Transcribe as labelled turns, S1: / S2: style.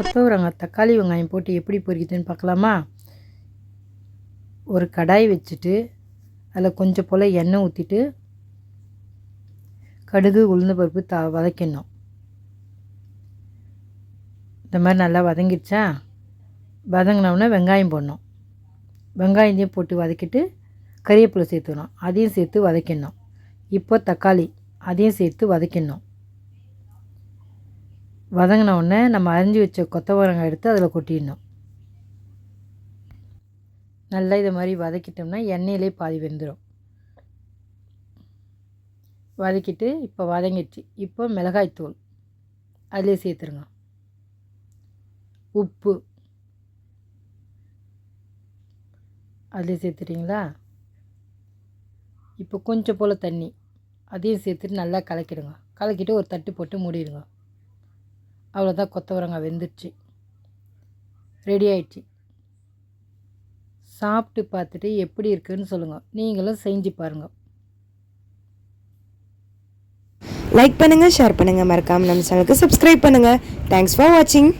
S1: கொத்தவரங்காய் தக்காளி வெங்காயம் போட்டு எப்படி பொரிக்குதுன்னு பார்க்கலாமா? ஒரு கடாய் வச்சுட்டு அதில் கொஞ்சம் போல் எண்ணெய் ஊற்றிட்டு கடுகு உளுந்து பருப்பு வதக்கிடணும். இந்த மாதிரி நல்லா வதங்கிடுச்சா, வதங்கினோடனே வெங்காயம் போடணும். வெங்காயத்தையும் போட்டு வதக்கிட்டு கறிவேப்பிலை சேர்த்துக்கணும். அதையும் சேர்த்து வதக்கிடணும். இப்போ தக்காளி அதையும் சேர்த்து வதக்கிடணும். வதங்கின உடனே நம்ம அரிஞ்சு வச்ச கொத்தவரங்காய் எடுத்து அதில் கொட்டிடணும். நல்லா இதை மாதிரி வதக்கிட்டோம்னா எண்ணெயிலே பாதி வெந்துடும். வதக்கிட்டு இப்போ வதங்கிடுச்சு. இப்போ மிளகாய்த்தூள் அதிலே சேர்த்துருங்க. உப்பு அதிலே சேர்த்துட்டிங்களா? இப்போ கொஞ்சம் போல் தண்ணி அதையும் சேர்த்துட்டு நல்லா கலக்கிடுங்க. கலக்கிட்டு ஒரு தட்டு போட்டு மூடிடுங்க. அவ்வளோதான், கொத்தவரங்காய் வெந்துடுச்சு, ரெடி ஆயிடுச்சு. சாப்பிட்டு பார்த்துட்டு எப்படி இருக்குன்னு சொல்லுங்கள். நீங்களும் செஞ்சு பாருங்கள்.
S2: லைக் பண்ணுங்கள், ஷேர் பண்ணுங்கள், மறக்காமல் நம்ம சேனலுக்கு சப்ஸ்கிரைப் பண்ணுங்கள். தேங்க்ஸ் ஃபார் வாட்சிங்.